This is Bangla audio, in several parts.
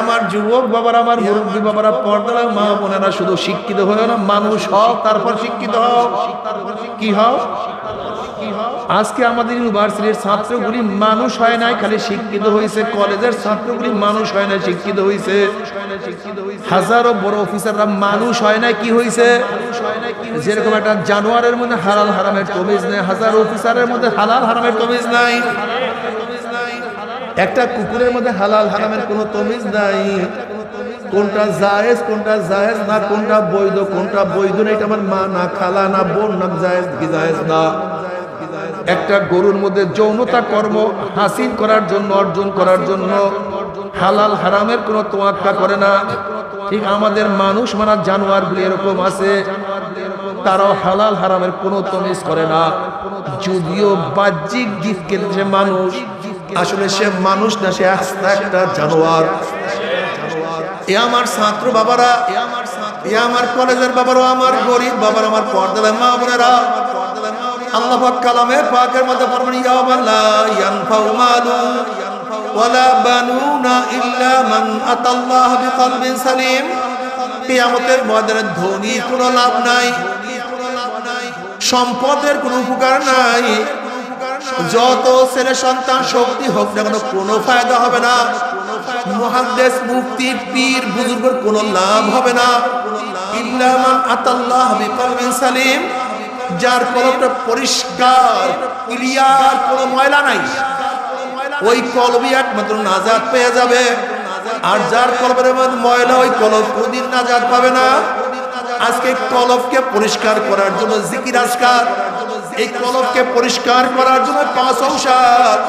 আমার যুবক বাবারা, আমার মুরব্বী বাবারা, পর্দার মা বোনেরা, শুধু শিক্ষিত হয়েও না, মানুষ হও, তারপর শিক্ষিত হও। কি হও? আজকে আমাদের ইউনিভার্সিটির ছাত্রগুলি মানুষ হয় নাই, খালি শিক্ষিত হয়েছে। কলেজের ছাত্রগুলি মানুষ হয় না, শিক্ষিত হয়েছে। হাজারো বড় অফিসাররা মানুষ হয় না, কি হয়েছে? যেরকম একটা জানোয়ারের মধ্যে হালাল হারামের তমিজ নেই, হাজারো অফিসারের মধ্যে হালাল হারামের তমিজ নাই। একটা কুকুরের মধ্যে হালাল হারামের কোনো তমিজ নাই। কোনটা জায়েজ, কোনটা জায়েজ না, কোনটা বৈধ, কোনটা বৈধ না, এটা আমার মা না, খালা না, বোন না, জায়েজ কি জায়েজ না। একটা গরুর মধ্যে যৌনতা কর্ম হাসিল করার জন্য, অর্জন করার জন্য হালাল হারামের কোনো তোয়াক্কা করে না। ঠিক আমাদের মানুষ মানা জানোয়ারগুলি এরকম আছে, তারাও হালাল হারামের কোনো তমিজ করে না। যদিও বাহ্যিক দিক কেন্দ্রে মানুষ, আসলে সে মানুষ না, সে আস্তে একটা জানোয়ার। এ আমার ছাত্র বাবারা, এ আমার কলেজের বাবারা, আমার গরিব বাবারা, আমার পর্দার মা বোনেরা, আল্লাহ পাক কালামে পাকের মধ্যে ফরমান, ইয়াওমা লা ইয়ানফাউ মালুন ওয়ালা বানুনা ইল্লা মান আতাল্লাহ বিকলবিন সালিম। কিয়ামতের ময়দানে ধনী কোনো লাভ নাই, সম্পদের কোনো উপকার নাই, যত ছেলে সন্তান শক্তি হোক না কেন কোনো ফায়দা হবে না। মুহাদ্দিস, মুফতি, পীর, বুজুর্গের কোনো লাভ হবে না। ইল্লা মান আতাল্লাহ বিকলবিন সালিম, যার কলবটা পরিষ্কার, ক্লিয়ার, কোনো ময়লা নাই, ওই কলবই একমাত্র নাজাত পেয়ে যাবে। আর যার কলবের মধ্যে ময়লা, ওই কলব কোনদিন নাজাত পাবে না। আজকে কলবকে পরিষ্কার করার জন্য জিকির আজকার, এই কলবকে পরিষ্কার করার জন্য পাঁচ ঔষধ,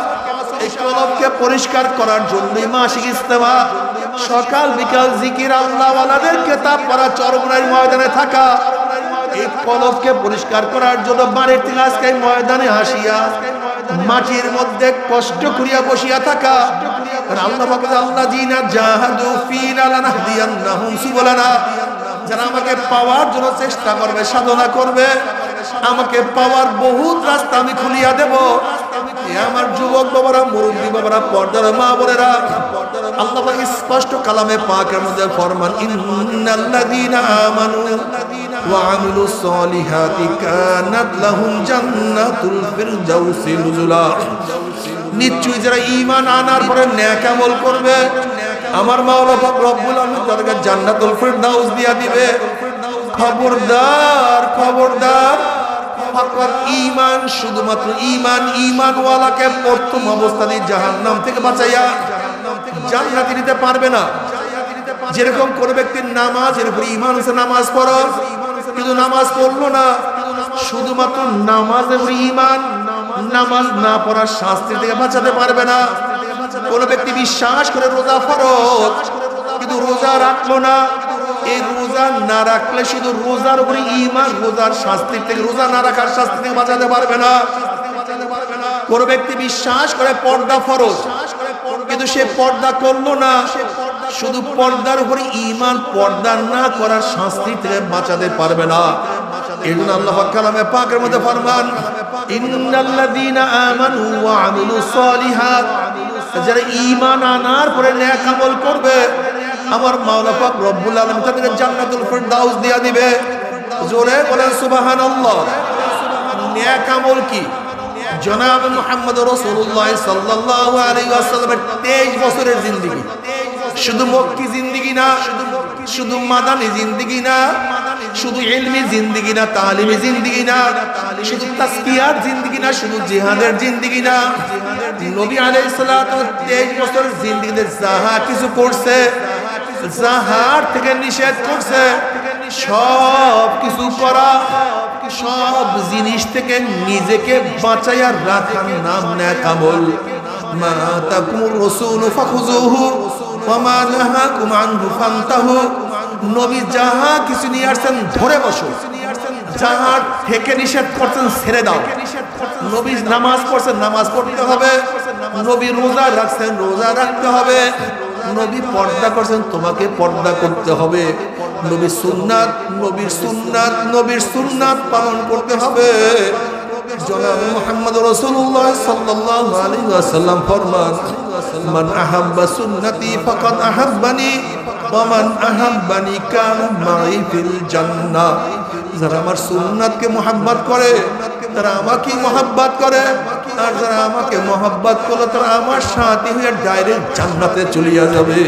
এই কলবকে পরিষ্কার করার জন্যই মাসিক ইজতেমা, সকাল বিকাল জিকির, আল্লাহ ওয়ালাদের কিতাব পড়া, চরমনাই ময়দানে থাকা, এই কলবকে পরিষ্কার করার জন্য বাড়ির থেকে আজকে ময়দানে আসিয়া মাটির মধ্যে কষ্ট করিয়া বসিয়া থাকা। আল্লাহ পাক আল্লাযীনা জাহাদু ফীনা লানাহদিয়ান্নাহুম সুবুলানা, যারা আমাকে পাওয়ার জন্য চেষ্টা করবে, সাধনা করবে, আমাকে পাওয়ার বহুত রাস্তা আমি খুলিয়া দেব। আমার যুবক বাবারা, মুরব্বী বাবারা, পর্দার মা বোনেরা, আল্লাহ পাক স্পষ্ট কালামে পাকের মধ্যে ফরমান, ইন্নাল্লাযীনা আমানু ওয়া আমিলুস সলিহাতি কানাত লাহুম জান্নাতুল ফিরদাউসি নুজুলা। নিশ্চয়ই যারা ঈমান আনার পরে নেক আমল করবে, আমার মাওলা পাক রব্বুল আলামিন তাদেরকে জান্নাতুল ফিরদাউস দিয়া দিবে। খবরদার, খবরদার, ফাকাত ঈমান, শুধুমাত্র ঈমান, ঈমানওয়ালাকে প্রথম অবস্থাতেই জাহান্নাম থেকে বাঁচাইয়া জান্নাতে নিতে পারবে না। যেরকম কোন ব্যক্তির নামাজের উপর ঈমান আছে, নামাজ পড়ো, কিন্তু নামাজ পড়লো না, শুধুমাত্র নামাজের উপর ঈমান, নামাজ না পড়ার শাস্তি থেকে বাঁচাতে পারবে না। কোন ব্যক্তি বিশ্বাস করে রোজা ফরজ, কিন্তু রোজা রাখলো না, এই রোজা না রাখলে শুধু রোজার উপরে ঈমান, রোজার শাস্তি থেকে, রোজা না রাখার শাস্তি থেকে বাঁচাতে পারবে না। কোন ব্যক্তি বিশ্বাস করে পর্দা ফরজ, কিন্তু সে পর্দা করলো না, শুধু পর্দার উপরে ঈমান, পর্দা না করার শাস্তি থেকে বাঁচাতে পারবে না। এজন্য আল্লাহ কালামে পাকের মধ্যে ফরমান, ইন্নাল্লাযীনা আমানু ওয়া আমিলুস সলিহাত, যারা ঈমান আনার পরে নেক আমল করবে, আমার মাওলা পাক রব্বুল আলামিন তাদেরকে জান্নাতুল ফিরদাউস দিয়া দিবে। জোরে বলেন সুবহানাল্লাহ। নেক আমল কি? জনাব মুহাম্মদ রাসূলুল্লাহ সাল্লাল্লাহু আলাইহি ওয়াসাল্লামের 23 বছরের জিন্দেগি, শুধু মক্কি জিন্দেগি না, শুধু মাদানী জিন্দেগি না, শুধু ইলমি জিন্দেগি না, তালিমি জিন্দেগি না, শুধু তাসকিয়ার জিন্দেগি না, শুধু জিহাদের জিন্দেগি না। নবী আলাইহিস সালাতু 23 বছরের জিন্দেগিতে যাহা কিছু করছে, যাহার থেকে নিষেধ করছে, সব কিছু করা, সব জিনিস থেকে নিজেকে বাঁচাইয়া রাখার নাম নেক আমল। মা তাকুমুর রাসূলু ফাখুযুহু ওয়া মা নাহাকুম আনহু ফান্তাহু। নবী যাহা কিছু নিয়ে আসছেন ধরে বসো, যাহা থেকে নিষেধ করছেন ছেড়ে দাও। নবী নামাজ পড়ছেন, নামাজ পড়তে হবে। নবী রোজা রাখছেন, রোজা রাখতে হবে। নবী পর্দা করছেন, তোমাকে পর্দা করতে হবে। নবীর সুন্নাত, নবীর সুন্নাত, নবীর সুন্নাত পালন করতে হবে। জনাব মুহাম্মদ রাসূলুল্লাহ সাল্লাল্লাহু আলাইহি ওয়াসাল্লাম ফরমান, মান আহাব্বা সুন্নতি ফাকাদ আহাব্বানি ওয়া মান আহাব্বানি কানা মাই ফিল জান্নাহ। যারা আমার সুন্নাতকে মুহাব্বত করে তারা আমাকেই মুহাব্বত করে, আর যারা আমাকে মুহাব্বত করে তারা আমার সাথী হয়ে ডাইরেক্ট জান্নাতে চলে যাবে।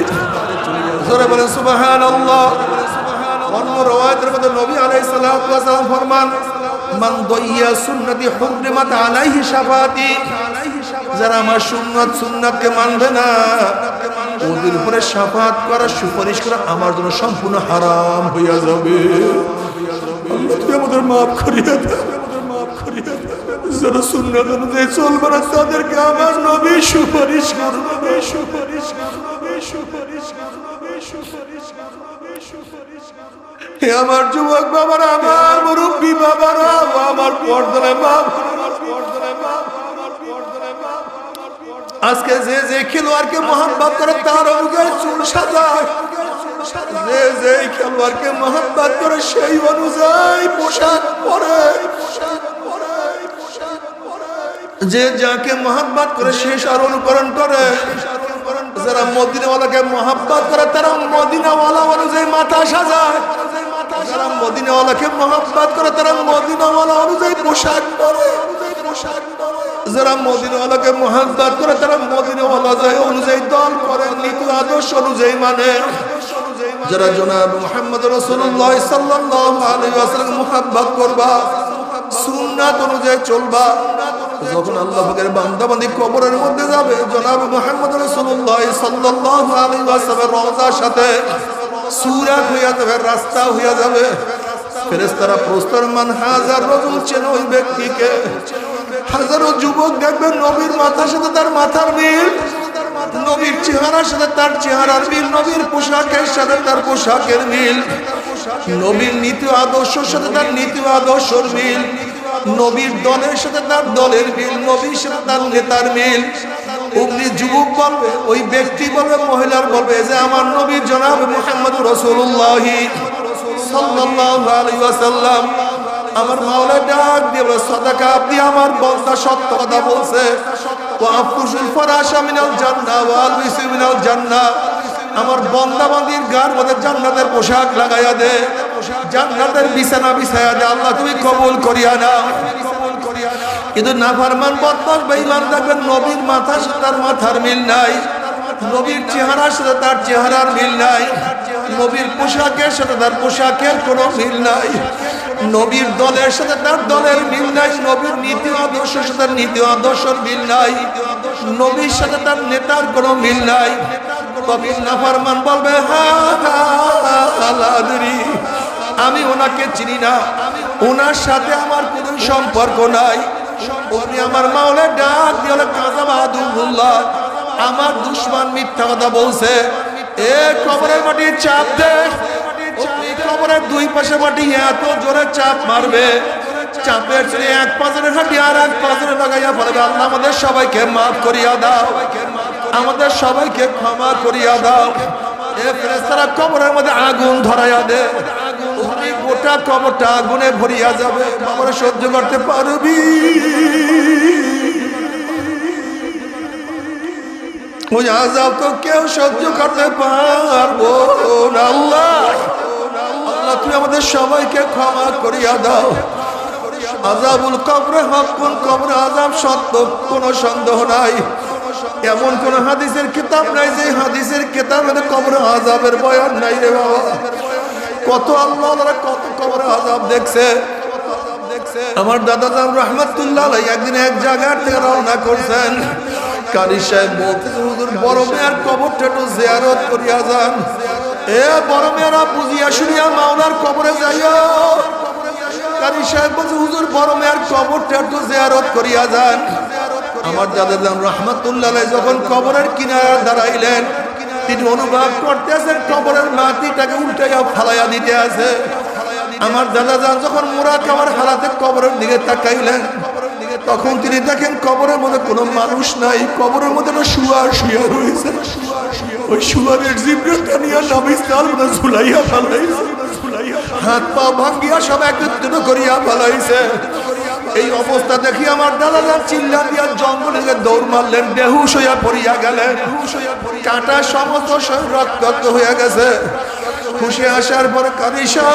জোরে বলেন সুবহানাল্লাহ। অন্য রওয়ায়াতের মধ্যে নবী আলাইহিস সালাতু ওয়াস সালাম ফরমান, মান দাইয়া সুন্নতি হুররিমাত আলাইহি শাফাআতি। যারা আমার সুন্নাতকে মানবে না ওদের উপরে শাফাআত করা, সুপারিশ করা আমার জন্য সম্পূর্ণ হারাম হইয়া যাবে। আল্লাহ তুমি আমাদের মাফ করিয়া দাও। যারা সুন্নাত অনুযায়ী চলবে না তাদেরকে আমার নবী সুপারিশ করবে। হে আমার যুবক বাবারা, আমার মুরব্বী বাবারা, আমার পর্দায় মা, আজকে যে যে খেলোয়াড়কে মোহাব্বত করে তার অনুযায়ী চুল সাজায়, যে যে খেলোয়াড়কে মোহাব্বত করে সেই অনুযায়ী পোশাক পরে, যে যাকে মোহাব্বত করে সে তার অনুকরণ করে। যারা মদিনাওয়ালাকে মোহাব্বত করে তারা মদিনাওয়ালা অনুযায়ী মাথা সাজায়, যারা মদিনাওয়ালাকে মোহাব্বত করে তারা মদিনাওয়ালা অনুযায়ী পোশাক পরে, যারা মদিনাওয়ালাকে মোহাব্বত করে তারা মদিনাওয়ালা অনুযায়ী দল করে, নীতি আদর্শ অনুযায়ী মানে। যারা জনাব মুহাম্মদ রাসূলুল্লাহ সাল্লাল্লাহু আলাইহি ওয়াসাল্লাম মোহাব্বত করবা, সুন্নাত অনুযায়ী চলবা, যখন আল্লাহ পাকের বান্দা বান্দি কবরের মধ্যে যাবে জনাব মুহাম্মদ রাসূলুল্লাহ সাল্লাল্লাহু আলাইহি ওয়াসাল্লামের রওজার সাথে সুরাত হইয়া যাবে, রাস্তা হইয়া যাবে। ফেরেশতারা প্রশ্ন মান হাজার রাজুল, চেনো ওই ব্যক্তিকে। হাজারো যুবক দেখবেন নবীর মাথার সাথে তার মাথার মিল, নবীর চেহারার সাথে তার চেহারার মিল, নবীর পোশাকের সাথে তার পোশাকের মিল, নবীর নীতি আদর্শের সাথে তার নীতি আদর্শের মিল, নবীর দলের সাথে তার দলের মিল, নবীর সাথে তার নেতার মিল। অমনি যুবক বলবে, ওই ব্যক্তি বলবে, মহিলার বলবে যে আমার নবী জনাব মুহাম্মদ রাসূলুল্লাহ সাল্লাল্লাহু আলাইহি ওয়াসাল্লাম আমার মাওলা ডাক দিয়ে বলে, সাদাকা আপনি আমার বান্দা সত্য কথা বলছে। ওয়া আফরুশুল ফারাশা মিনাল জান্নাহ ওয়া আলবিসু মিনাল জান্নাহ, আমার বান্দা বান্দির গার মধ্যে জান্নাতের পোশাক লাগাইয়া দে, জান্নাতের বিছানা বিছাইয়া দে, আল্লাহ তুমি কবুল করিয়া নাও। কিন্তু নাফরমান বদমাশ বেঈমান দেখবেন নবীর মাথার সাথে তার মাথার মিল নাই, নবীর চেহারার সাথে তার চেহারার মিল নাই, নবীর পোশাকের সাথে তার পোশাকের কোনো মিল নাই, নবীর দলের সাথে তার দলের মিল নাই, নবীর নীতি আদর্শের সাথে নীতি আদর্শের মিল নাই, নবীর সাথে তার নেতার কোনো মিল নাই। তবে নাফরমান বলবে, আমি ওনাকে চিনি না, ওনার সাথে আমার কোনো সম্পর্ক নাই। উনি আমার মাওলা ডাক দিয়ে কাযাবা আদুল্লাহ, আমার দুশমন মিথ্যা কথা বলছে। এ কবরের মাটি চাপ দে, কবরের দুই পাশে মাটি এত জোরে চাপ মারবে, চাপের ছেড়ে এক পাজরে হাঁটি আর এক পাজরে লাগাইয়া ফেলবে। আল্লাহ আমাদের সবাইকে মাফ করিয়া দাও, আমাদের সবাইকে ক্ষমা করিয়া দাও। এ ফেরেশতারা কবরের মধ্যে আগুন ধরাইয়া দে, ওই গোটা কবরটা আগুনে ভরিয়া যাবে। বাবারা সহ্য করতে পারবি? ওই আযাব তো কেউ সহ্য করতে পারবো না। আল্লাহ আল্লাহ তুমি আমাদের সবাইকে ক্ষমা করিয়া দাও। আযাবুল কবরে হকুন, কবরে আযাব সত্য, কোনো সন্দেহ নাই। এমন কোন হাদিসের কিতাব নাই যে হাদিসের কিতাবে কবরে আযাবের বয়ান নাই রে বাবা। কত আল্লাহ কত কবরে আযাব দেখছে। আমার দাদা জান রাহমাতুল্লাহ আলাইহি একদিন এক জায়গা থেকে রওনা করছেন। কারি সাহেব বলতে, হুজুর বড় মেয়ের কবরটা একটু জিয়ারত করিয়া যান। এ বড় মেয়েরা বুঝিয়া শুনিয়া মাওলার কবরে যাইও। কারি সাহেব বলছে, হুজুর বড় মেয়ের কবরটা একটু জিয়ারত করিয়া যান। আমার দাদা জান রাহমাতুল্লাহ আলাইহি যখন কবরের কিনারে দাঁড়াইলেন, তিনি অনুভব করতেছেন কবরের মাটিটাকে উল্টাইয়া ফালাইয়া দিতে আছে। আমার দাদা জান যখন মুরাকাবার হালাতে কবরের দিকে তাকাইলেন, তখন তিনি দেখেন কবরের মধ্যে কোনো মানুষ নাই, কবরের মধ্যে শুয়ার শুয়া রয়েছে। ওই শুয়ারের জিব্রাটা নিয়ে নবী সাল্লাল্লাহু ঝুলাইয়া ফেলাইছে, হাত পা ভাঙ্গিয়া সব একত্রিত করিয়া ফেলাইছে। এই অবস্থা দেখি আমার দাদারা চিল্লা দিয়া জঙ্গলে দৌড় মারলেন, বেহুশ হইয়া পড়িয়া গেলেন। কাটা সমস্ত শরীর রক্তাক্ত হইয়া গেছে। হুশে আসার পরে কাদিসা,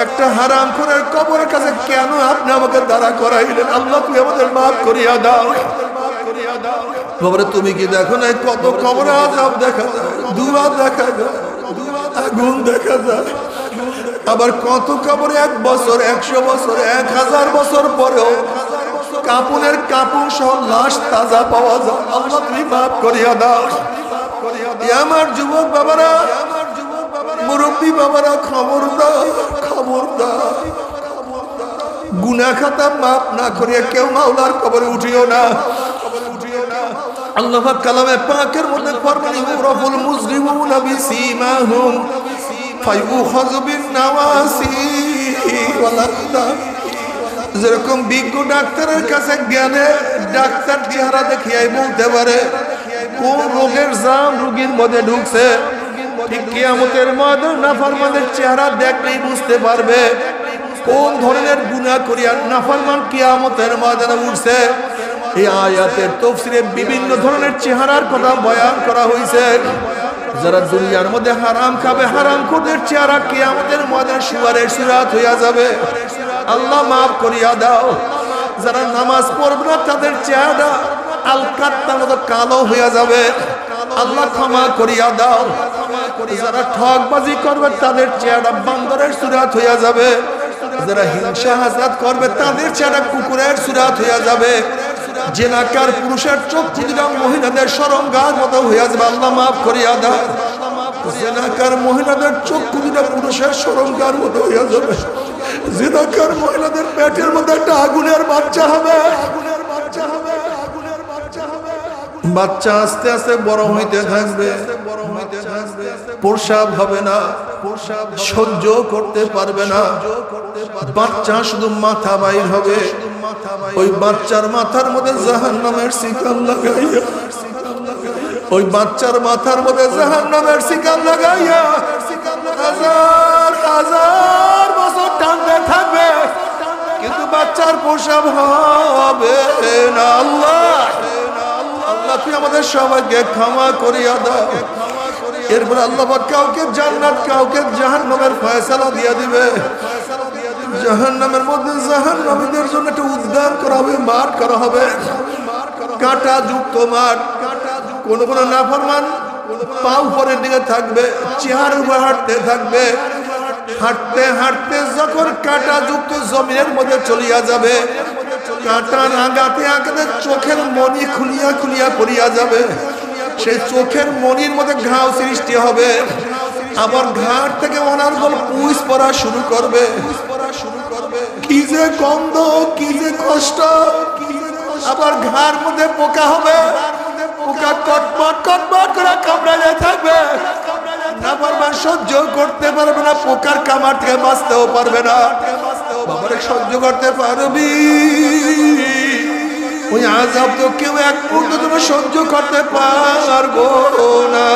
একটা হারামখোরের কবরের কাছে কেন আপনি আমাকে দাঁড়া করাইলেন? আল্লাহ তুমি আমাদের মাফ করিয়া দাও। কবরে তুমি কি দেখো না কত কবরে আযাব দেখা যায়, ধোঁয়া দেখা যায়, আগুন দেখা যায়। আবার কত কবরে 1 বছর, 100 বছর, 1000 বছর পরেও কাপুনের কাপুন সহ লাশ তাজা পাওয়া যায়। আল্লাহ তুমি মাফ করিয়া দাও। আমার যুবক বাবারা, মুরব্বী বাবারা, খবরদার, খবরদার, গুনাহ খাতা মাফ না করিয়া কেউ মাওলার কবরে উঠিও না। আল্লাহ পাক কালামে পাকের মধ্যে ফরমান, ইউরাফুল মুজরিমুনা বিসীমাহুম ফায়ুখাযু বিন-নাওয়াসি ওয়াল আকদাম। যেরকম বিজ্ঞ ডাক্তারের কাছে গেলে ডাক্তার চেহারা দেখিয়াই বলতে পারে কোন রোগের জাম রোগীর মধ্যে ঢুকছে, ঠিক কিয়ামতের ময়দানে নাফরমানের চেহারা দেখলেই বুঝতে পারবে কোন ধরনের গুনাহ করিয়া নাফরমান কিয়ামতের ময়দানে উঠছে। এই আয়াতের তাফসীরে বিভিন্ন ধরনের চেহারার কথা বয়ান করা হয়েছে। যারা দুনিয়ার মধ্যে হারাম খাবে, হারামখোরদের চেহারা কিয়ামতের ময়দানে শুয়ারের সুরাত হইয়া যাবে। আল্লাহ মাফ করিয়া দাও। যারা নামাজ পড়বে না তাদের চেহারা আলকাত্তার মতো কালো হইয়া যাবে। আল্লাহ ক্ষমা করিয়া দাও। যারা ঠকবাজি করবে তাদের চেহারা বান্দরের সুরাত হইয়া যাবে। যারা হিংসা হাসাদ করবে তাদের চেহারা কুকুরের সুরাত হইয়া যাবে। জেনাকার পুরুষের চক্ষু দুটা মহিলাদের শরমগার মতো হইয়া যাবে। আল্লাহ মাফ করিয়া দাও। জেনাকার মহিলাদের চক্ষু দুটা পুরুষের শরমগার মতো হইয়া যাবে। জেনাকার মহিলাদের পেটের মধ্যে একটা আগুনের বাচ্চা হবে। বাচ্চা আস্তে আস্তে বড় হইতে থাকবে, প্রসাব হবে না, সহ্য করতে পারবে না। বাচ্চা শুধু মাথা বাইর হবে। ওই বাচ্চার মাথার মধ্যে জাহান্নামের শিকল লাগাইয়া, ওই বাচ্চার মাথার মধ্যে জাহান্নামের শিকল লাগাইয়া হাজার হাজার বছর টানতে থাকবে, কিন্তু বাচ্চার প্রসাব হবে না। আল্লাহ, আল্লাহ তুই আমাদের সবাইকে ক্ষমা করিয়া দাও। এরপর আল্লাহ কাউকে জান্নাত, কাউকে জাহান্নামের ফয়সালা দিয়া দিবে। জাহান্নামের মধ্যে জাহান্নামীদের জন্য একটা উদ্যান করা হবে, মাঠ করা হবে, কাঁটা যুক্ত মাঠ। কোন কোন নাফরমান পাও পরের দিকে থাকবে, চেহারা উপর হাঁটতে থাকবে। হাঁটতে হাঁটতে যখন কাঁটা যুক্ত জমিনের মধ্যে চলিয়া যাবে, কাঁটার আগাতে আগাতে চোখের মনি খুলিয়া খুলিয়া পড়িয়া যাবে। সেই চোখের মনির মধ্যে ঘাও সৃষ্টি হবে। আবার ঘাট থেকে অনার্গল পুষ পড়া শুরু করবে। কি যে গন্ধ, কি যে কষ্ট। আবার ঘাড় মধ্যে পোকা হবে, পোকা কটমট কটমট করে কামড়াইয়া থাকবে। নাফরমান সহ্য করতে পারবে না, পোকার কামড় থেকে বাঁচতেও পারবে না। বাবারে সহ্য করতে পারবি? ওই আযাব তো কেউ এক মুহূর্ত সহ্য করতে পারবো না।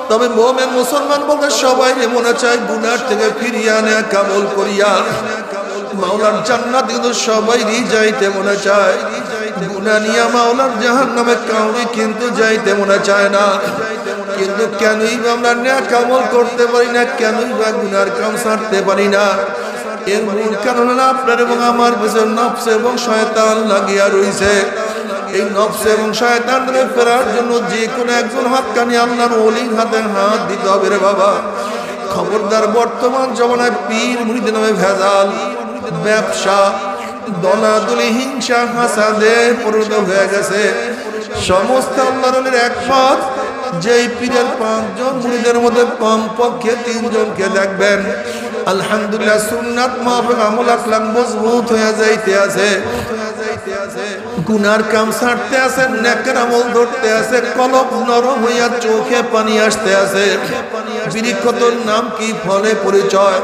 তবে মুমিন মুসলমান বলতে সবাই মনে চায় গুনাহ থেকে ফিরিয়ে আনে কামল করিয়া মাওলার জান্নাত, কিন্তু সবাইরই যাইতে মনে চায়। গুনাহ নিয়ে মাওলার জাহান্নামে কাউরি কিন্তু যাইতে মনে চায় না। কিন্তু কেনই বা আমরা নেক আমল করতে পারি না, কেনই বা গুনার কাম ছাড়তে পারি না? এর মূল কারণ হলো আপনার এবং আমার পিছনে নফস এবং শয়তান লাগিয়া রইছে। এই নফস এবং শয়তানদের ফেরার জন্য যে কোনো একজন হাতখানি আল্লাহর ওলির হাতে হাত দিতে হবে রে বাবা। খবরদার, বর্তমান জমানায় পীর মুরিদের নামে ভেজাল, ব্যবসা, দলাদলি, হিংসা হাসাদে পরিণত হয়ে গেছে। সমস্ত আল্লাহর ওলির একমত, যেই পীরের 5 জন মুরিদের মধ্যে কমপক্ষে 3 জনকে দেখবেন আলহামদুলিল্লাহ সুন্নাত মাফিক আমল আখলাক মজবুত হয়ে যাইতে আছে। গুনার কাম ছাড়তে আছে, নেকের আমল ধরতে আছে, কলব নরম হইয়া চোখে পানি আসতে আছে। বৃক্ষতর নাম কি, ফলে পরিচয়।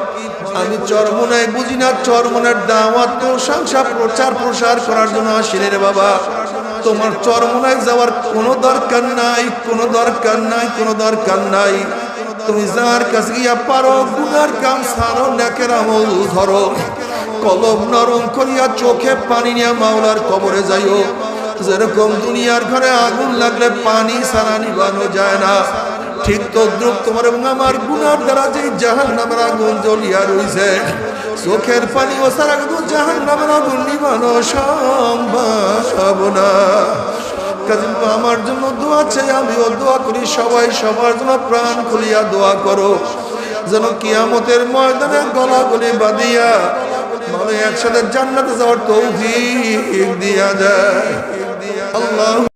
আমি চরমনায় বুঝি না, চরমনের দাওয়াত প্রশংসা প্রচার প্রসার করার জন্য আসিনি রে বাবা। তোমার চরমনায় যাওয়ার কোনো দরকার নাই, কোনো দরকার নাই, কোনো দরকার নাই। তুমি যার কাছে গিয়া পারো গুনার কাম ছাড়ো, নেকের আমল ধরো, কলব নরম করিয়া চোখে পানি নিয়ে মাওলার কবরে যাইও। যেরকম দুনিয়ার ঘরে আগুন লাগলে পানি ছাড়া নিবানো যায় না, ঠিক তদ্রুপ তোমার এবং আমার গুনার দ্বারা যে জাহান্নামের আগুন জ্বলিয়া রইছে, চোখের পানি ও সারা কিন্তু জাহান্নামের আগুন নিবানো সম্ভব না। আমার জন্য দোয়া চাই, আমিও দোয়া করি, সবাই সবার জন্য প্রাণ খুলিয়া দোয়া করো, যেন কিয়ামতের ময়দানে গলাগলি বাঁধিয়া মানে একসাথে জান্নাতে যাওয়ার তৌফিক দিয়া যায়। আল্লাহ